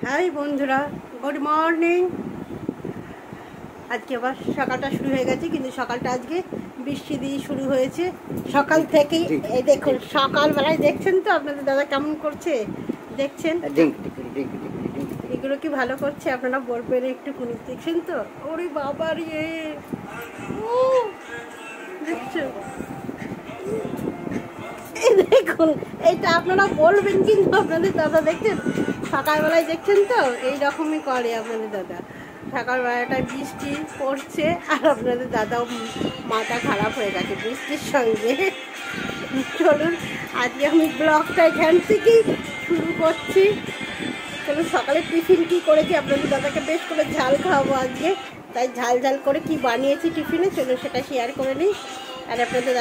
High বন্ধুরা, good morning. আজকে আবার সকালটা শুরু হয়ে গেছে, কিন্তু সকালটা আজকে বৃষ্টি দিয়ে শুরু হয়েছে সকাল থেকেই। এই দেখুন সকালবেলায় দেখছেন তো আপনাদের দাদা কেমন করছে, দেখছেন এগুলো কি ভালো করছে আপনারা বলবেন একটু। কোন দেখছেন তো, ওরে বাবার দেখছো, এই দেখুন এইটা আপনারা বলবেন, কিন্তু আপনাদের দাদা দেখছেন সকালবেলায় দেখছেন তো এইরকমই করে আপনাদের দাদা। সকালবেলাটায় বৃষ্টি পড়ছে আর আপনাদের দাদাও মাথা খারাপ হয়ে গেছে বৃষ্টির সঙ্গে। চলুন আজকে আমি ব্লগটা এখান থেকেই শুরু করছি। চলুন সকালে টিফিন কী করেছি আপনাদের দাদাকে বেশ করে ঝাল খাওয়াবো আজকে, তাই ঝাল ঝাল করে কি বানিয়েছি টিফিনে চলুন সেটা শেয়ার করে নিই। আর আপনাদের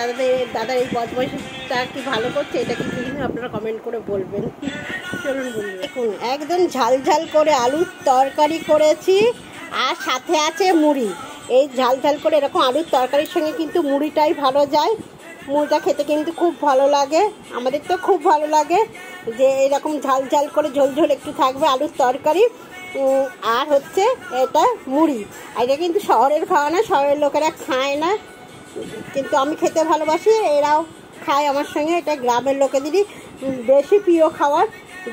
দাদার এই বদমাইশটা কি ভালো করছে এটা কিন্তু আপনারা কমেন্ট করে বলবেন। চলুন বলুন। দেখুন একদম ঝাল ঝাল করে আলুর তরকারি করেছি আর সাথে আছে মুড়ি। এই ঝাল ঝাল করে এরকম আলুর তরকারির সঙ্গে কিন্তু মুড়িটাই ভালো যায়। মুড়িটা খেতে কিন্তু খুব ভালো লাগে, আমাদের তো খুব ভালো লাগে যে এরকম ঝাল ঝাল করে ঝোল ঝোল একটু থাকবে আলুর তরকারি আর হচ্ছে এটা মুড়ি। আর এটা কিন্তু শহরের খাওয়া না, শহরের লোকেরা খায় না, কিন্তু আমি খেতে ভালোবাসি, এরাও খায় আমার সঙ্গে। এটা গ্রামের লোকেদেরই বেশি প্রিয় খাবার,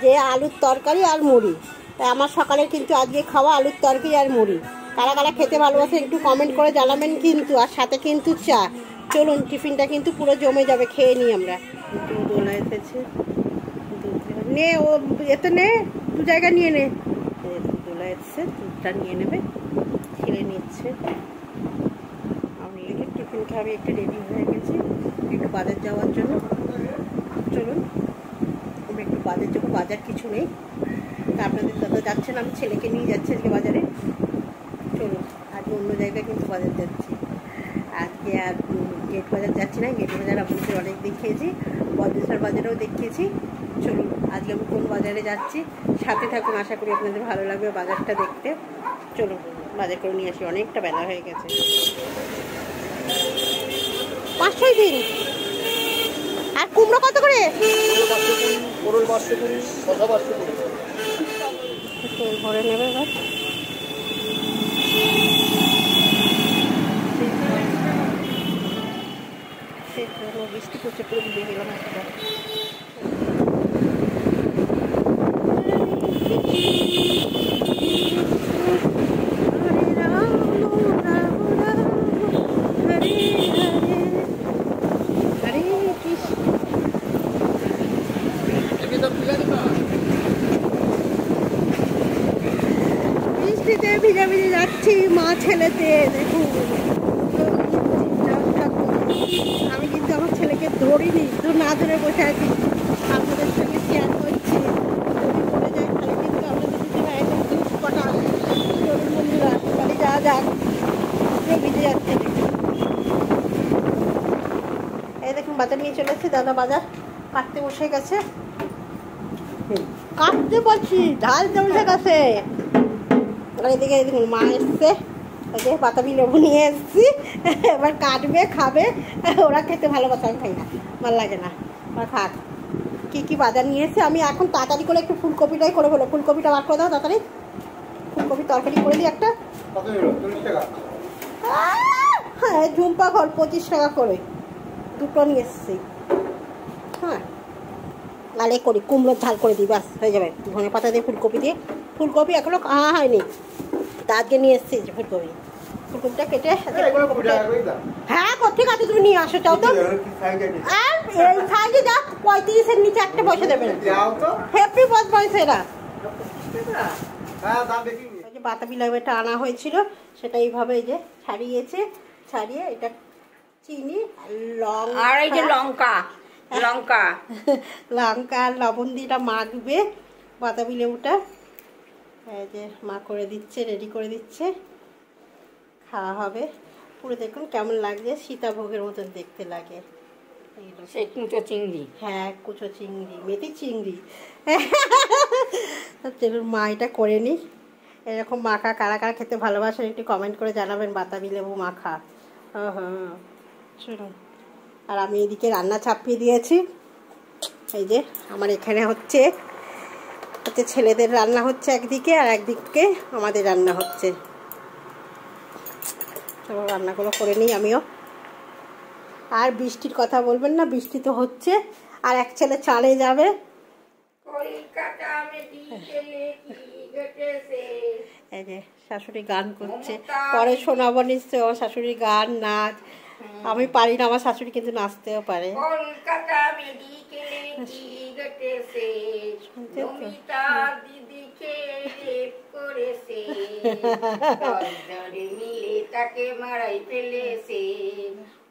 যে আলুর তরকারি আর মুড়ি। তাই আমার সকালে কিন্তু আজকে খাওয়া আলুর তরকারি আর মুড়ি। কারা কারা খেতে ভালোবাসে একটু কমেন্ট করে জানাবেন কিন্তু, আর সাথে কিন্তু চা। চলুন টিফিনটা কিন্তু পুরো জমে যাবে, খেয়ে নিই আমরা। দুধ ওলা এসেছে, নে ও এতে নে, দু জায়গা নিয়ে নে। দুধ ওলা এসছে, দুধটা নিয়ে নেবে, খেলে নিচ্ছে। আমি টিফিন খাবি একটু রেডি হয়ে গেছি একটু বাজার যাওয়ার জন্য। চলুন আমি একটু বাজার যাবো, বাজার কিছু নেই, তা আপনাদের দাদা যাচ্ছেন, আমি ছেলেকে নিয়ে যাচ্ছি আজকে বাজারে। চলুন আজকে অন্য জায়গায় কিন্তু বাজার যাচ্ছি আজকে, আর গেট বাজার যাচ্ছি না। গেট বাজার আপনাদের অনেক দেখিয়েছি, বদ্রেশ্বর বাজারেও দেখিয়েছি। চলুন আজকে আমি কোন বাজারে যাচ্ছি সাথে থাকুন, আশা করি আপনাদের ভালো লাগবে বাজারটা দেখতে। চলুন বাজার করে নিয়ে আসি, অনেকটা বেলা হয়ে গেছে। 5-6 দিন। আর কুমড়ো কত করে? তেল ভরে নেবে এবার। বৃষ্টি করছে, পুরো ডুবে গেলাম একটা। বৃষ্টিতে ভিজে ভিজে যাচ্ছি মা ছেলেতে, দেখুন। আমি কিন্তু আমার ছেলেকে ধরিনি, তো না ধরে বসে আছি, আপনাদের সঙ্গে শেয়ার করছি। যদি পড়ে যায় তাহলে কিন্তু আপনাদের দুজনে একদম দুধ কটা। চলুন বন্ধুরা বাড়ি যাওয়া যাক, পুরো ভিজে যাচ্ছে। এই দেখুন বাজার নিয়ে চলে এসেছি, দাদা বাজার কাটতে বসে গেছে। কাটতে পারছি, ঢাল জমে গেছে। আর এদিকে দেখুন মা এসছে, ওই যে বাতাবি লেবু নিয়ে এসেছি, এবার কাটবে খাবে। ওরা খেতে ভালোবাসে, আমি খাই না, ভালো লাগে না, ওরা খাক। কী কী বাজার নিয়ে এসেছে আমি এখন তাড়াতাড়ি করে একটু ফুলকপিটাই করে বলো। ফুলকপিটা বার করে দাও তাড়াতাড়ি, ফুলকপি তরকারি করে দিই একটা। হ্যাঁ ঝুম্পা ঘর 25 টাকা করে দুটো নিয়ে এসেছি। হ্যাঁ নালে করি কুমড়োর ঝাল করে দিই, ব্যাস হয়ে যাবে। ধনে পাতা দিয়ে ফুলকপি দিয়ে, ফুলকপি এখনো খাওয়া হয়নি, তা আজকে নিয়ে এসেছি ফুলকপি। ফুলকপিটা কেটে হ্যাঁ ঠিক আছে তুমি নিয়ে আসো, চাও তো। আর এই সাইজে যা 35-এর নিচে একটা পয়সা দেবে না, হ্যাপি বদমাইশ এরা। যে বাতাবি লেবুটা আনা হয়েছিল সেটা এইভাবে এই যে ছাড়িয়েছে, ছাড়িয়ে এটা চিনি লঙ্কা আর এই যে লঙ্কা আর লবণ দিয়ে মাখবে বাতাবি লেবুটা। এই যে মা করে দিচ্ছে, রেডি করে দিচ্ছে, খাওয়া হবে। পুরো দেখুন কেমন লাগছে, সীতাভোগের মতন দেখতে লাগে। সেই কুচো চিংড়ি, হ্যাঁ কুচো চিংড়ি, মেথি চিংড়ি। চলুন মা এটা করে নিই। এরকম মাখা কারা কারা খেতে ভালোবাসেন একটু কমেন্ট করে জানাবেন, বাতাবি লেবু মাখা। হ্যাঁ চলুন। আর আমি এদিকে রান্না চাপিয়ে দিয়েছি। এই যে আমার এখানে হচ্ছে যে ছেলেদের রান্না হচ্ছে একদিকে, আর একদিকে আমাদের রান্না হচ্ছে। চলো রান্নাগুলো করে নিই আমিও। আর বৃষ্টির কথা বলবেন না, বৃষ্টি তো হচ্ছে। আর এক ছেলে চালে যাবে। এই যে শাশুড়ি গান করছে, পরে শোনাবো নিশ্চয় আমার শাশুড়ির গান নাচ। আমি পারি না, আমার শাশুড়ি কিন্তু নাচতেও পারে।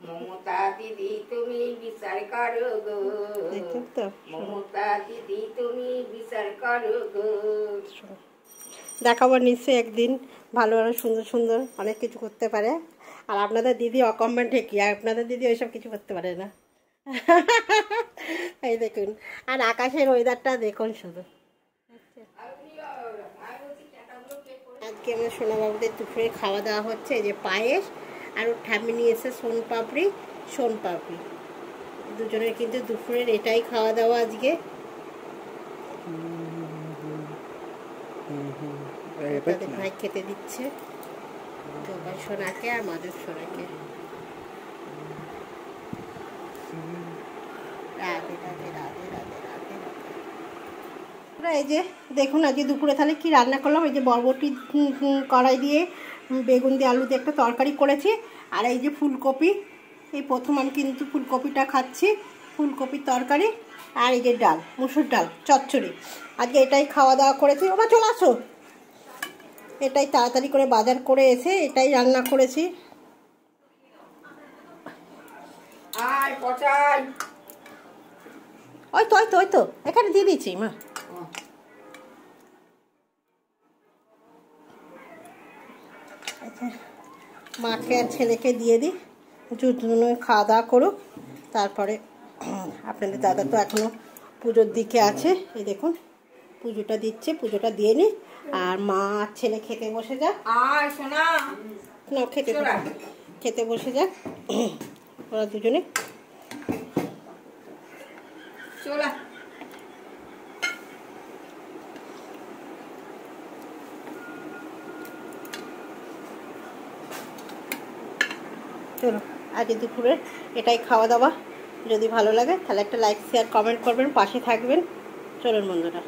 মমতা দিদি তুমি বিচার করো গো, মমতা দিদি তুমি বিচার করো গো। দেখাবো নিশ্চয়ই একদিন, ভালো ভালো সুন্দর সুন্দর অনেক কিছু করতে পারে। আর আপনাদের দিদি অকমেন্টে কি, আপনাদের দিদি ওইসব কিছু করতে পারে না। এই দেখুন, আর আকাশের ওয়েদারটা দেখুন শুধু। আজকে আমার সোনাবাবুদের দুপুরে খাওয়া দাওয়া হচ্ছে, এই যে পায়েস, আর ওর ঠাম্মি নিয়েছে সোনপাপড়ি। দুজনের কিন্তু দুপুরের এটাই খাওয়া দাওয়া আজকে। তাদের ভাই খেতে দিচ্ছে তোমার সোনাকে আর মাদের সোনাকে। রাধে রাধে রাধে রাধে রাধে রাধে। এই যে দেখুন আজকে দুপুরে তাহলে কি রান্না করলাম। এই যে বরবটি কড়াই দিয়ে বেগুন দিয়ে আলু দিয়ে একটা তরকারি করেছি। আর এই যে ফুলকপি, এই প্রথম আমি কিন্তু ফুলকপিটা খাচ্ছি, ফুলকপির তরকারি। আর এই যে ডাল, মুসুর ডাল চচ্চড়ি। আজকে এটাই খাওয়া দাওয়া করেছি। ওমা চলে আসো। এটাই তাড়াতাড়ি করে বাজার করে এসে এটাই রান্না করেছি। ওই তো এখানে দিয়ে দিচ্ছি মা। মাকে আর ছেলেকে দিয়ে দিই, দুজনে খাওয়া দাওয়া করুক। তারপরে আপনাদের দাদা তো এখনো পুজোর দিকে আছে, এই দেখুন পুজোটা দিচ্ছে, পুজোটা দিয়ে নি। আর মা আর ছেলে খেতে বসে যাক। না খেতে বসে যাক ওরা দুজনে। চলো আজ দুপুরে এটাই খাওয়া দাওয়া। যদি ভালো লাগে তাহলে একটা লাইক শেয়ার কমেন্ট করবেন, পাশে থাকবেন। চলুন বন্ধুরা।